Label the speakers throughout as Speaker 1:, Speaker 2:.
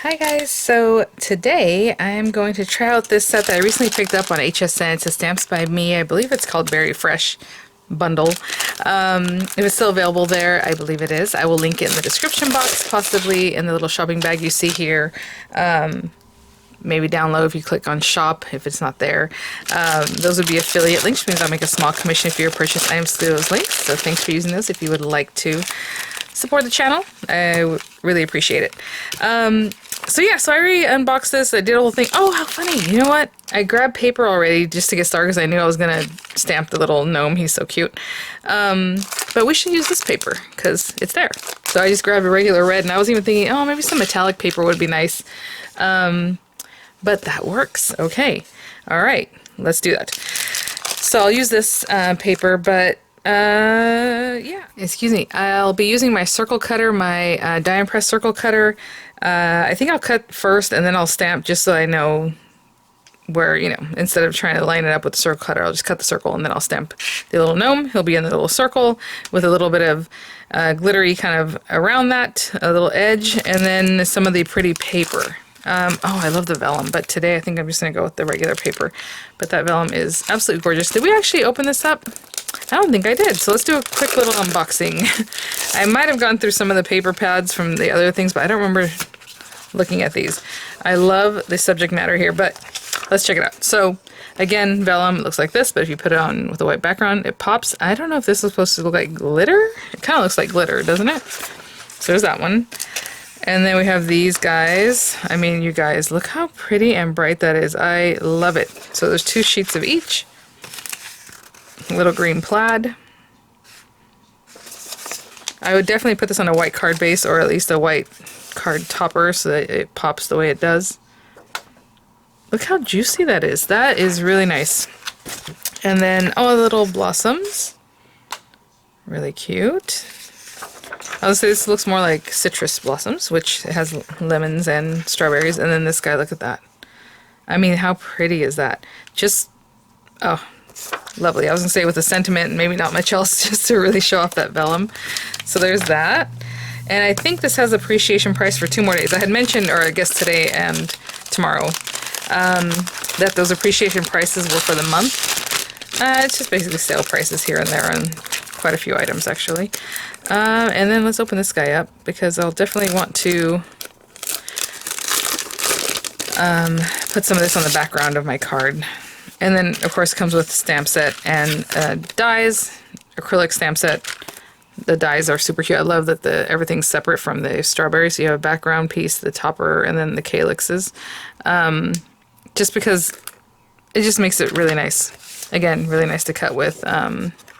Speaker 1: Hi guys, so today I'm going to try out this set that I recently picked up on HSN. It's a Stamps by Me. I believe it's called Berry Fresh bundle. If it's still available there, I believe it is. I will link it in the description box, possibly in the little shopping bag you see here. Maybe down low if you click on shop if it's not there. Those would be affiliate links, which means I'll make a small commission if you purchase items through those links. So thanks for using those if you would like to support the channel. I would really appreciate it. So I already unboxed this. I did a whole thing. Oh, how funny. You know what? I grabbed paper already just to get started because I knew I was going to stamp the little gnome. He's so cute. But we should use this paper because it's there. So I just grabbed a regular red, and I was even thinking, oh, maybe some metallic paper would be nice. But that works. Okay. All right. Let's do that. So I'll use this paper, but excuse me. I'll be using my circle cutter, my die and press circle cutter. I think I'll cut first and then I'll stamp just so I know where, instead of trying to line it up with the circle cutter, I'll just cut the circle and then I'll stamp the little gnome. He'll be in the little circle with a little bit of glittery kind of around that, a little edge, and then some of the pretty paper. Oh, I love the vellum, but today I think I'm just going to go with the regular paper. But that vellum is absolutely gorgeous. Did we actually open this up? I don't think I did, so let's do a quick little unboxing. I might have gone through some of the paper pads from the other things, but I don't remember looking at these. I love the subject matter here, but let's check it out. So, again, vellum looks like this, but if you put it on with a white background, it pops. I don't know if this is supposed to look like glitter. It kind of looks like glitter, doesn't it? So there's that one. And then we have these guys. I mean, you guys, look how pretty and bright that is. I love it. So there's 2 sheets of each. Little green plaid. I would definitely put this on a white card base or at least a white card topper so that it pops the way it does. Look how juicy that is. That is really nice. And then, oh, little blossoms. Really cute. I would say this looks more like citrus blossoms, which has lemons and strawberries. And then this guy, look at that. I mean, how pretty is that? Just, oh, lovely. I was going to say with a sentiment and maybe not much else just to really show off that vellum. So there's that. And I think this has appreciation price for 2 more days. I had mentioned, or I guess today and tomorrow, that those appreciation prices were for the month. It's just basically sale prices here and there on quite a few items actually. And then let's open this guy up because I'll definitely want to put some of this on the background of my card. And then, of course, it comes with stamp set and dies, acrylic stamp set. The dies are super cute. I love that everything's separate from the strawberry. So you have a background piece, the topper, and then the calyxes. Just because it just makes it really nice. Again, really nice to cut with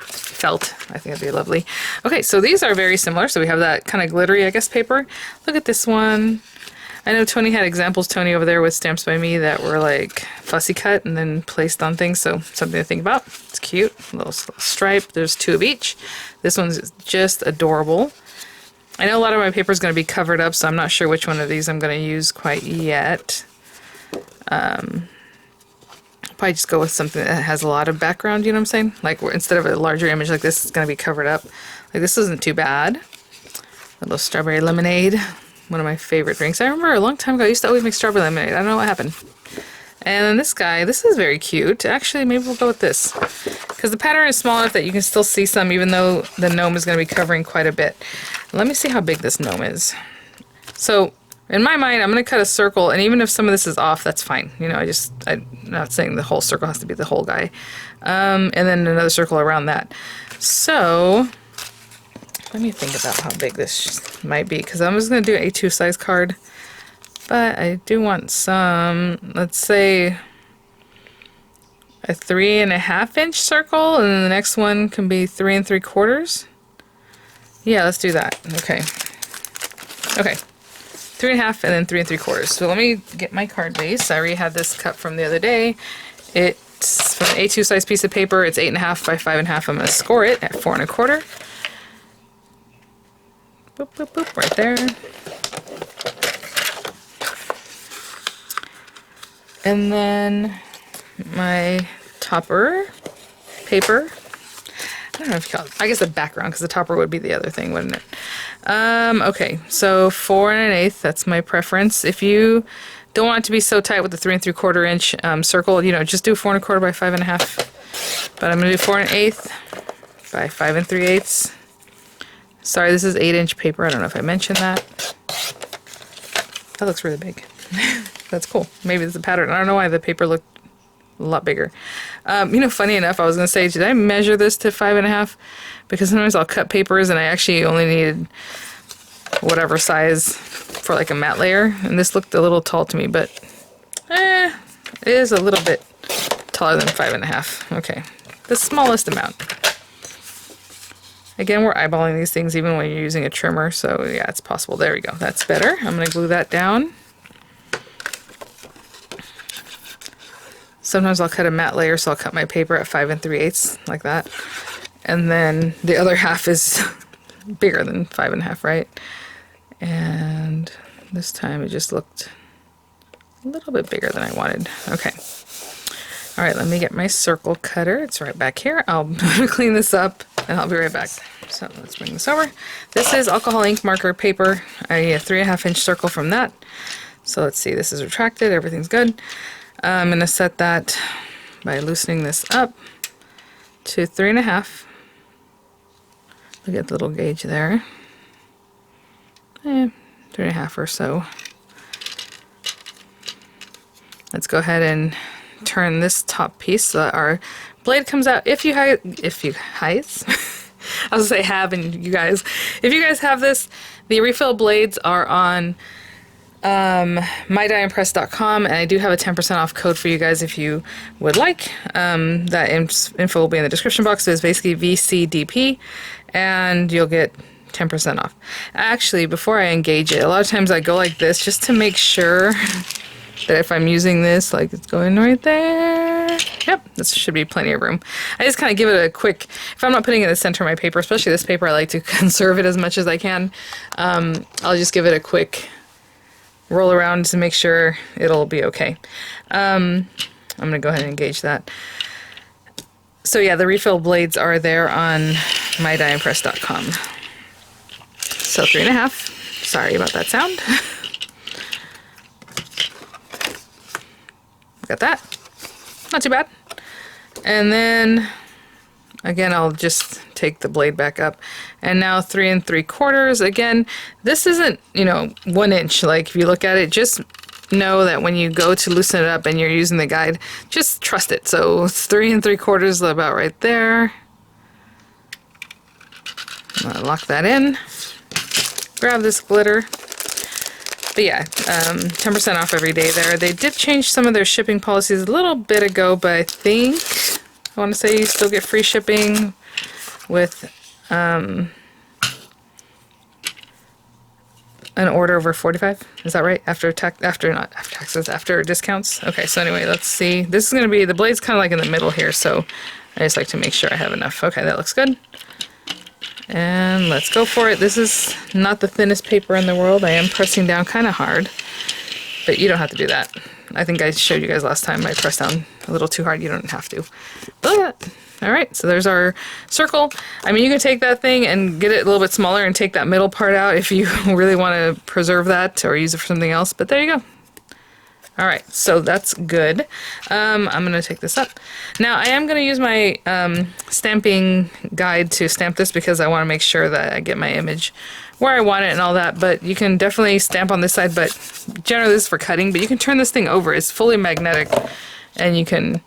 Speaker 1: felt. I think that'd be lovely. Okay, so these are very similar. So we have that kind of glittery, I guess, paper. Look at this one. I know Tony had examples, Tony over there with Stamps by Me, that were like fussy cut and then placed on things, so something to think about. It's cute, a little stripe. There's 2 of each. This one's just adorable. I know a lot of my paper is going to be covered up, so I'm not sure which one of these I'm going to use quite yet. Probably just go with something that has a lot of background, you know what I'm saying? Like instead of a larger image like this, it's going to be covered up. Like this isn't too bad. A little strawberry lemonade. One of my favorite drinks. I remember a long time ago I used to always make strawberry lemonade. I don't know what happened. And then this guy, this is very cute. Actually, maybe we'll go with this. Because the pattern is small enough that you can still see some even though the gnome is going to be covering quite a bit. Let me see how big this gnome is. So, in my mind, I'm going to cut a circle, and even if some of this is off, that's fine. You know, I'm not saying the whole circle has to be the whole guy. And then another circle around that. So, let me think about how big this might be, because I'm just going to do an A2 size card. But I do want some, let's say, a 3.5 inch circle, and then the next one can be 3 3/4. Yeah, let's do that. Okay. Okay. 3.5 and then 3 3/4. So let me get my card base. I already had this cut from the other day. It's from an A2 size piece of paper. It's 8.5 by 5.5. I'm going to score it at 4 1/4. Boop, boop, boop, right there. And then my topper paper. I don't know if you call it, I guess the background, because the topper would be the other thing, wouldn't it? Okay, so 4 1/8, that's my preference. If you don't want it to be so tight with the 3 3/4 inch circle, you know, just do 4 1/4 by 5 1/2. But I'm gonna do 4 1/8 by 5 3/8. Sorry, this is 8-inch paper. I don't know if I mentioned that. That looks really big. That's cool. Maybe it's a pattern. I don't know why the paper looked a lot bigger. You know, funny enough, I was gonna say, did I measure this to 5 1/2? Because sometimes I'll cut papers and I actually only needed whatever size for like a matte layer, and this looked a little tall to me, but it is a little bit taller than 5 1/2. Okay, the smallest amount. Again, we're eyeballing these things even when you're using a trimmer, so yeah, it's possible. There we go. That's better. I'm gonna glue that down. Sometimes I'll cut a matte layer, so I'll cut my paper at 5 3/8 like that. And then the other half is bigger than 5 1/2, right? And this time it just looked a little bit bigger than I wanted. Okay. All right, let me get my circle cutter. It's right back here. I'll clean this up and I'll be right back. So let's bring this over. This is alcohol ink marker paper. I need a 3 1/2 inch circle from that. So let's see, this is retracted, everything's good. I'm gonna set that by loosening this up to 3 1/2. Look at the little gauge there. 3 1/2 or so. Let's go ahead and turn this top piece so that our blade comes out. If you I was gonna say have, and you guys, if you guys have this, the refill blades are on mydieandpress.com, and I do have a 10% off code for you guys if you would like. That info will be in the description box. It's basically VCDP, and you'll get 10% off. Actually, before I engage it, a lot of times I go like this just to make sure that if I'm using this, like it's going right there. Yep, this should be plenty of room. I just kind of give it a quick, if I'm not putting it in the center of my paper, especially this paper, I like to conserve it as much as I can. I'll just give it a quick roll around to make sure it'll be okay. I'm gonna go ahead and engage that. So yeah, the refill blades are there on mydieandpress.com. So 3 1/2. Sorry about that sound. Got that. Not too bad. And then again, I'll just take the blade back up. And now 3 3/4. Again, this isn't, you know, 1 inch. Like if you look at it, just know that when you go to loosen it up and you're using the guide, just trust it. So it's 3 3/4 about right there. I'm gonna lock that in. Grab this glitter. But yeah, 10% off every day there. They did change some of their shipping policies a little bit ago, but I think, I want to say you still get free shipping with an order over 45. Is that right? After taxes, after discounts. Okay, so anyway, let's see. This is going to be, the blade's kind of like in the middle here, so I just like to make sure I have enough. Okay, that looks good. And let's go for it. This is not the thinnest paper in the world. I am pressing down kind of hard, but you don't have to do that. I think I showed you guys last time I pressed down a little too hard. You don't have to. But look at that. All right, so there's our circle. I mean, you can take that thing and get it a little bit smaller and take that middle part out if you really want to preserve that or use it for something else, but there you go. All right, so that's good. I'm gonna take this up. Now I am gonna use my stamping guide to stamp this because I wanna make sure that I get my image where I want it and all that, but you can definitely stamp on this side, but generally this is for cutting, but you can turn this thing over. It's fully magnetic and you can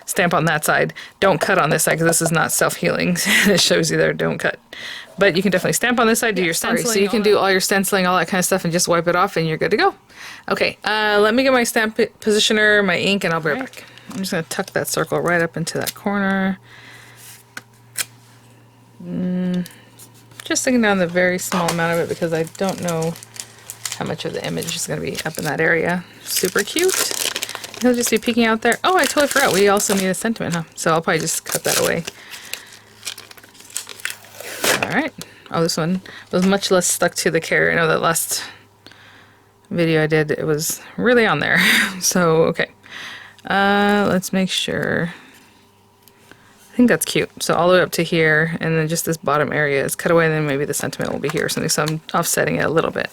Speaker 1: stamp on that side. Don't cut on this side because this is not self-healing. It shows you there, don't cut. But you can definitely stamp on this side, do your stenciling. So you can do all your stenciling, all that kind of stuff, and just wipe it off and you're good to go. Okay, let me get my stamp positioner, my ink, and I'll be right back. I'm just going to tuck that circle right up into that corner. Just sticking down the very small amount of it because I don't know how much of the image is going to be up in that area. Super cute. He'll just be peeking out there. Oh, I totally forgot. We also need a sentiment, huh? So I'll probably just cut that away. Alright. Oh, this one was much less stuck to the carrier. I know that last video I did, it was really on there. So, okay. Let's make sure I think that's cute. So all the way up to here, and then just this bottom area is cut away, and then maybe the sentiment will be here or something. So I'm offsetting it a little bit.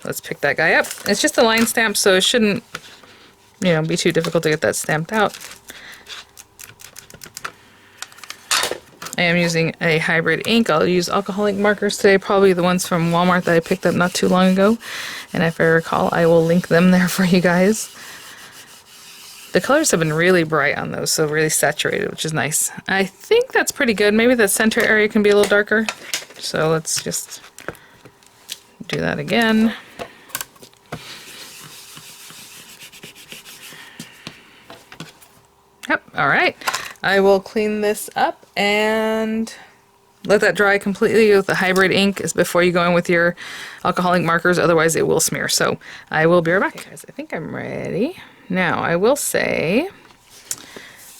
Speaker 1: Let's pick that guy up. It's just a line stamp, so it shouldn't, you know, be too difficult to get that stamped out. I am using a hybrid ink. I'll use alcoholic markers today, probably the ones from Walmart that I picked up not too long ago. And if I recall, I will link them there for you guys. The colors have been really bright on those, so really saturated, which is nice. I think that's pretty good. Maybe the center area can be a little darker. So let's just do that again. Yep, all right. I will clean this up and let that dry completely with the hybrid ink is before you go in with your alcoholic markers, otherwise it will smear. So I will be right back. Okay, guys, I think I'm ready. Now I will say,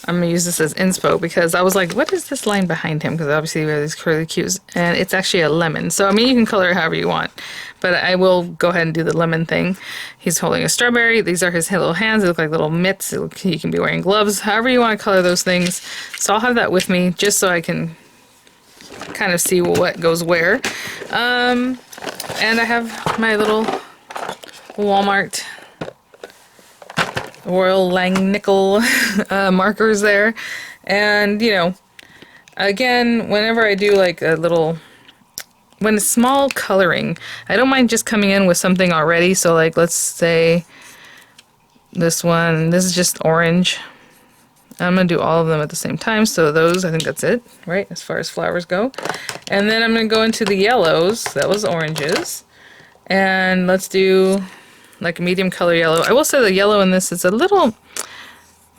Speaker 1: I'm gonna use this as inspo because I was like, what is this line behind him? Because obviously we have these curly cues, and it's actually a lemon. So I mean, you can color it however you want, but I will go ahead and do the lemon thing. He's holding a strawberry. These are his little hands. They look like little mitts. He can be wearing gloves, however you want to color those things. So I'll have that with me just so I can kind of see what goes where. And I have my little Walmart Royal Langnickel markers there. And, you know, again, whenever I do like a little, when it's small coloring, I don't mind just coming in with something already. So like, let's say this one, this is just orange. I'm going to do all of them at the same time. So those, I think that's it, right? As far as flowers go. And then I'm going to go into the yellows. That was oranges. And let's do like a medium color yellow. I will say the yellow in this is a little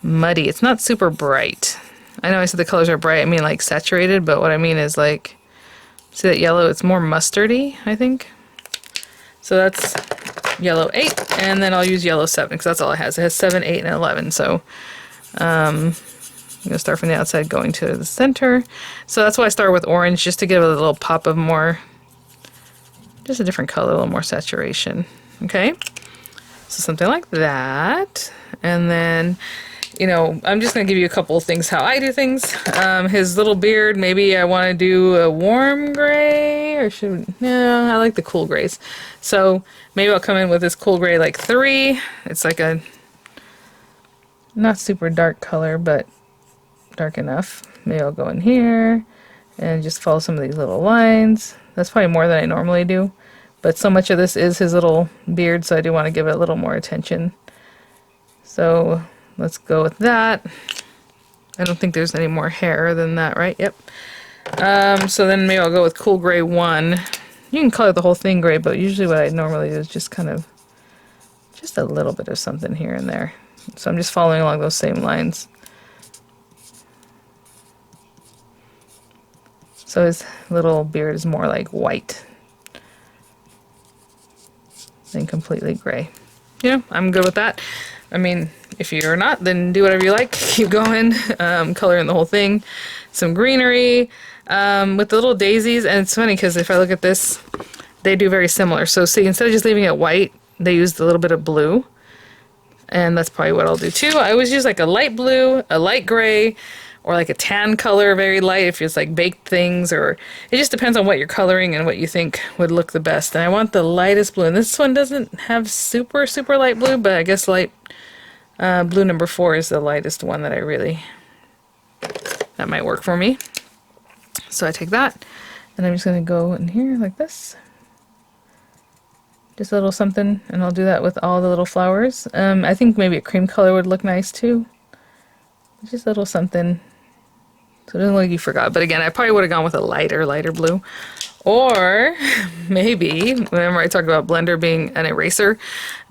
Speaker 1: muddy. It's not super bright. I know I said the colors are bright. I mean like saturated, but what I mean is like, see that yellow? It's more mustardy, I think. So that's yellow 8, and then I'll use yellow 7 because that's all it has. It has 7, 8, and 11. So I'm gonna start from the outside going to the center. So that's why I start with orange, just to give it a little pop of more, just a different color, a little more saturation. Okay. So something like that. And then, you know, I'm just going to give you a couple of things how I do things. His little beard, maybe I want to do a warm gray, or no, I like the cool grays. So maybe I'll come in with this cool gray like 3. It's like a not super dark color, but dark enough. Maybe I'll go in here and just follow some of these little lines. That's probably more than I normally do. But so much of this is his little beard, so I do want to give it a little more attention. So let's go with that. I don't think there's any more hair than that, right? Yep. So then maybe I'll go with cool gray 1. You can color the whole thing gray, but usually what I normally do is just kind of, just a little bit of something here and there. So I'm just following along those same lines. So his little beard is more like white than completely gray. You know, I'm good with that. I mean, if you're not, then do whatever you like. Keep going. Coloring the whole thing. Some greenery with the little daisies. And it's funny because if I look at this, they do very similar. So see, instead of just leaving it white, they used a little bit of blue. And that's probably what I'll do too. I always use like a light blue, a light gray, or like a tan color, very light if it's like baked things, or it just depends on what you're coloring and what you think would look the best. And I want the lightest blue, and this one doesn't have super light blue, but I guess light blue number 4 is the lightest one that I really, that might work for me. So I take that, and I'm just gonna go in here like this. Just a little something, and I'll do that with all the little flowers. I think maybe a cream color would look nice too. Just a little something. So it doesn't look like you forgot. But again, I probably would have gone with a lighter blue. Or maybe, remember I talked about Blender being an eraser,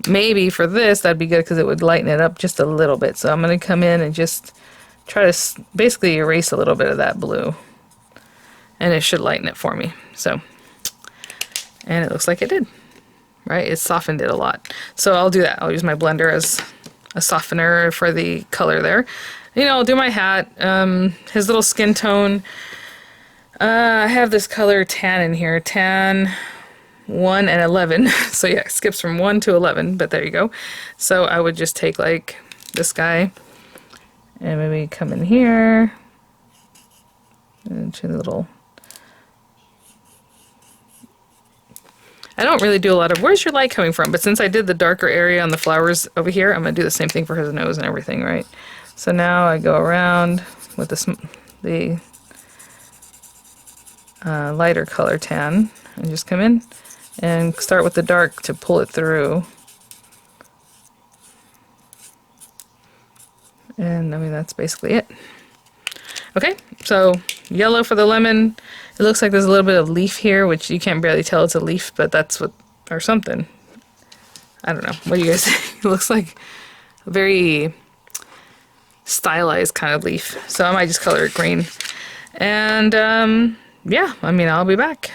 Speaker 1: maybe for this that'd be good because it would lighten it up just a little bit. So I'm going to come in and just try to basically erase a little bit of that blue. And it should lighten it for me. So, and it looks like it did. Right? It softened it a lot. So I'll do that. I'll use my blender as a softener for the color there. You know, I'll do my hat. His little skin tone. I have this color tan in here. Tan 1 and 11. So yeah, it skips from 1 to 11, but there you go. So I would just take like this guy and maybe come in here into the little... I don't really do a lot of, where's your light coming from? But since I did the darker area on the flowers over here, I'm going to do the same thing for his nose and everything, right? So now I go around with the lighter color tan and just come in and start with the dark to pull it through. And I mean, that's basically it. Okay, so yellow for the lemon. It looks like there's a little bit of leaf here, which you can't barely tell it's a leaf, but that's what, or something. I don't know. What do you guys think? It looks like a very stylized kind of leaf. So I might just color it green. And yeah, I mean, I'll be back.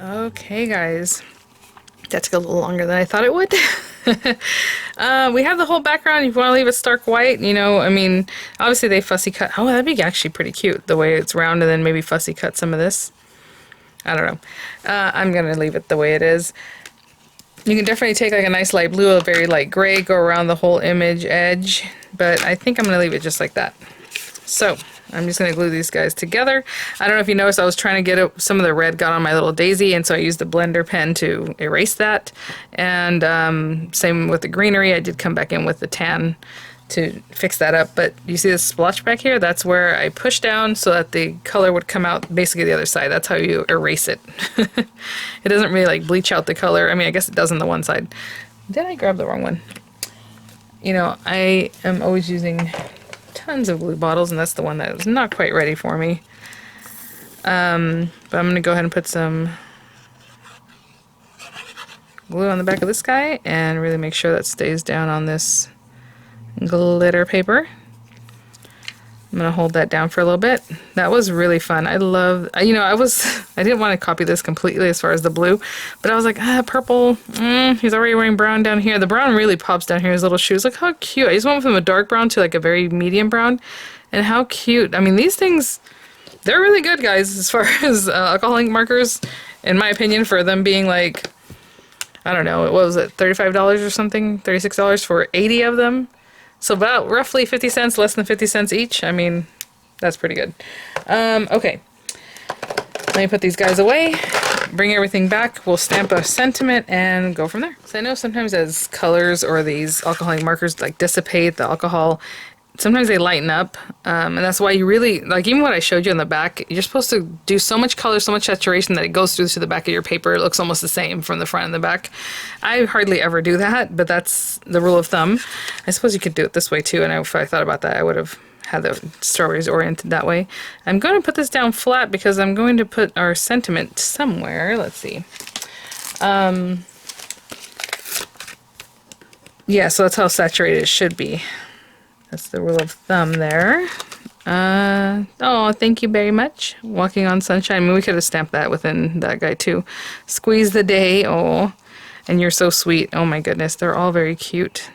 Speaker 1: Okay, guys, that took a little longer than I thought it would. We have the whole background. If you want to leave it stark white, you know, I mean, obviously they fussy cut. Oh, that'd be actually pretty cute, the way it's round, and then maybe fussy cut some of this. I don't know. I'm going to leave it the way it is. You can definitely take like a nice light blue, a very light gray, go around the whole image edge, but I think I'm going to leave it just like that. So I'm just going to glue these guys together. I don't know if you noticed, I was trying to get some of the red got on my little daisy, and so I used the blender pen to erase that. And same with the greenery, I did come back in with the tan to fix that up. But you see this splotch back here? That's where I pushed down so that the color would come out basically the other side. That's how you erase it. It doesn't really like bleach out the color. I mean, I guess it does on the one side. Did I grab the wrong one? You know, I am always using tons of glue bottles, and that's the one that was not quite ready for me. But I'm going to go ahead and put some glue on the back of this guy and really make sure that stays down on this glitter paper. I'm going to hold that down for a little bit. That was really fun. I love, you know, I didn't want to copy this completely as far as the blue, but I was like, purple, he's already wearing brown down here. The brown really pops down here, his little shoes. Look how cute. I just went from a dark brown to like a very medium brown, and how cute. I mean, these things, they're really good, guys, as far as alcohol ink markers, in my opinion, for them being like, I don't know, what was it, $35 or something? $36 for 80 of them? So about roughly 50 cents, less than 50 cents each. I mean, that's pretty good. Okay, let me put these guys away, bring everything back. We'll stamp a sentiment and go from there. So I know sometimes as colors or these alcoholic markers like dissipate, the alcohol sometimes they lighten up, and that's why you really, like even what I showed you on the back, you're supposed to do so much color, so much saturation that it goes through to the back of your paper. It looks almost the same from the front and the back. I hardly ever do that, but that's the rule of thumb. I suppose you could do it this way too, and if I thought about that, I would have had the strawberries oriented that way. I'm going to put this down flat because I'm going to put our sentiment somewhere. Let's see. Yeah, so that's how saturated it should be. That's the rule of thumb there. Oh, thank you very much. Walking on Sunshine. I mean, we could have stamped that within that guy too. Squeeze the day. Oh, and you're so sweet. Oh my goodness, they're all very cute.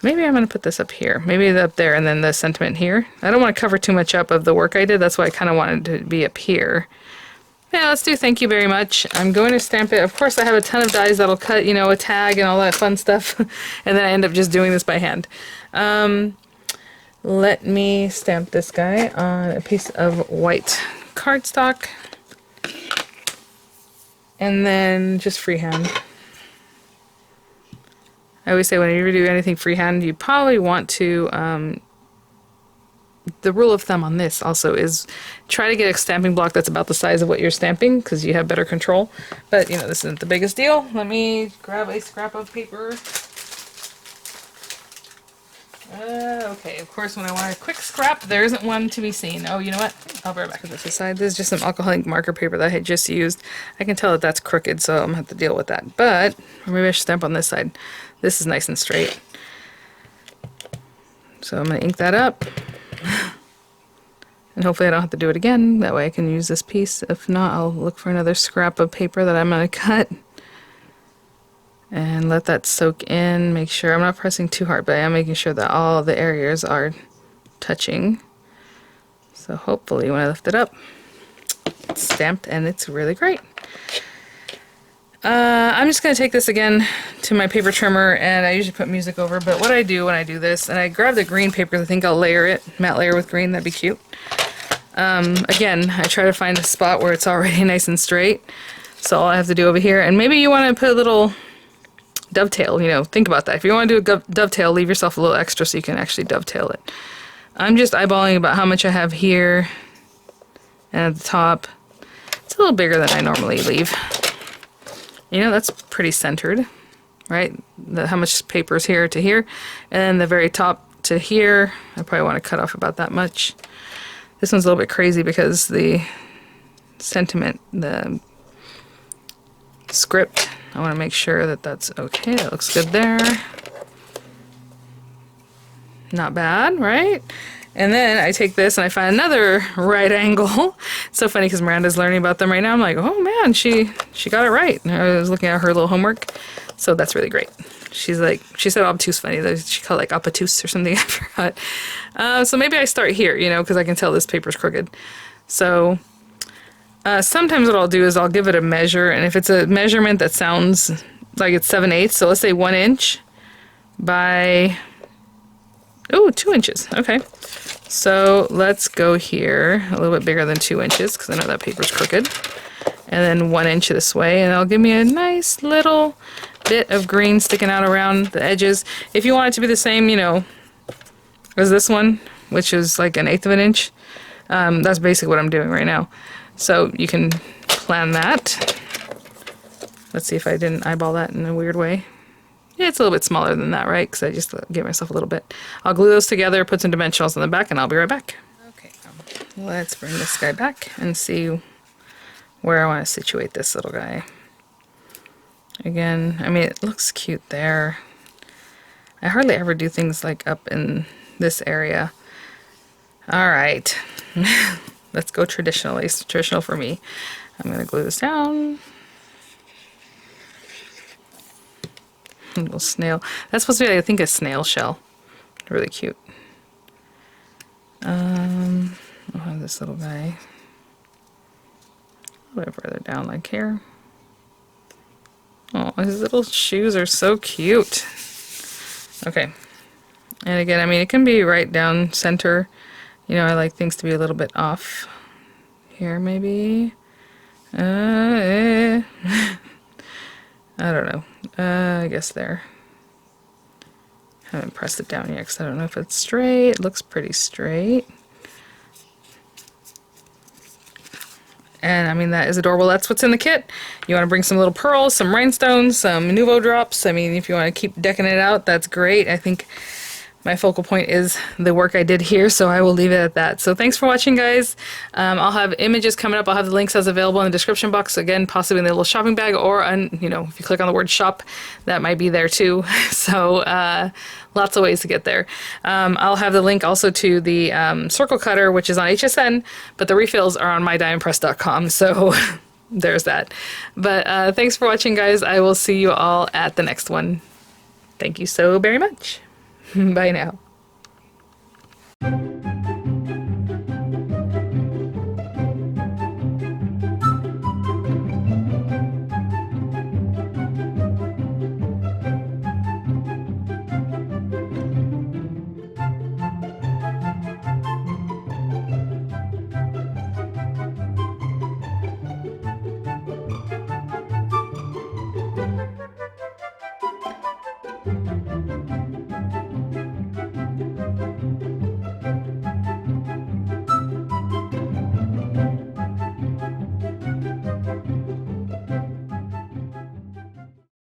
Speaker 1: Maybe I'm going to put this up here. Maybe up there and then the sentiment here. I don't want to cover too much up of the work I did. That's why I kind of wanted it to be up here. Yeah, let's do thank you very much. I'm going to stamp it. Of course, I have a ton of dies that'll cut, you know, a tag and all that fun stuff. And then I end up just doing this by hand. Let me stamp this guy on a piece of white cardstock. And then just freehand. I always say whenever you do anything freehand, you probably want to, the rule of thumb on this also is try to get a stamping block that's about the size of what you're stamping because you have better control. But, you know, this isn't the biggest deal. Let me grab a scrap of paper. Okay, of course, when I want a quick scrap, there isn't one to be seen. Oh, you know what? I'll be right back with this aside. This is just some alcoholic marker paper that I had just used. I can tell that that's crooked, so I'm going to have to deal with that. But, or maybe I should stamp on this side. This is nice and straight. So I'm going to ink that up. And hopefully I don't have to do it again. That way I can use this piece. If not, I'll look for another scrap of paper that I'm going to cut. And let that soak in. Make sure I'm not pressing too hard, but I am making sure that all the areas are touching. So hopefully when I lift it up, it's stamped and it's really great. I'm just going to take this again to my paper trimmer, and I usually put music over, but what I do when I do this, and I grab the green paper, I think I'll layer it, matte layer with green, that'd be cute. Again, I try to find a spot where it's already nice and straight, so all I have to do over here, and maybe you want to put a little dovetail, you know, think about that. If you want to do a dovetail, leave yourself a little extra so you can actually dovetail it. I'm just eyeballing about how much I have here, and at the top, it's a little bigger than I normally leave. You know, that's pretty centered, right? How much paper is here to here, and then the very top to here, I probably want to cut off about that much. This one's a little bit crazy because the sentiment, the script, I want to make sure that that's okay. That looks good there. Not bad, right? And then I take this and I find another right angle. It's so funny because Miranda's learning about them right now. I'm like, oh man, she got it right. And I was looking at her little homework. So that's really great. She's like, she said obtuse funny. She called it like obtuse or something. I forgot. So maybe I start here, you know, because I can tell this paper's crooked. So sometimes what I'll do is I'll give it a measure. And if it's a measurement that sounds like it's 7/8, so let's say 1 inch by, oh, 2 inches. Okay. So let's go here a little bit bigger than 2 inches because I know that paper's crooked. And then 1 inch this way, and that'll give me a nice little bit of green sticking out around the edges. If you want it to be the same, you know, as this one, which is like 1/8 of an inch, that's basically what I'm doing right now. So you can plan that. Let's see if I didn't eyeball that in a weird way. Yeah, it's a little bit smaller than that, right? Because I just gave myself a little bit. I'll glue those together, put some dimensionals on the back, and I'll be right back. Okay, let's bring this guy back and see where I want to situate this little guy. Again, I mean, it looks cute there. I hardly ever do things like up in this area. All right, let's go traditionally. It's traditional for me. I'm going to glue this down. A little snail. That's supposed to be, I think, a snail shell. Really cute. I'll have this little guy a little bit further down, like here. Oh, his little shoes are so cute. Okay. And again, I mean, it can be right down center. You know, I like things to be a little bit off. Here, maybe. I don't know. I guess there. Haven't pressed it down yet because I don't know if it's straight. It looks pretty straight. And I mean, that is adorable. That's what's in the kit. You want to bring some little pearls, some rhinestones, some Nouveau drops. I mean, if you want to keep decking it out, that's great. I think my focal point is the work I did here, so I will leave it at that. So thanks for watching, guys. I'll have images coming up. I'll have the links as available in the description box. Again, possibly in the little shopping bag, or you know, if you click on the word shop, that might be there too. So lots of ways to get there. I'll have the link also to the circle cutter, which is on HSN, but the refills are on mydiamondpress.com. So there's that. But thanks for watching, guys. I will see you all at the next one. Thank you so very much. Bye now.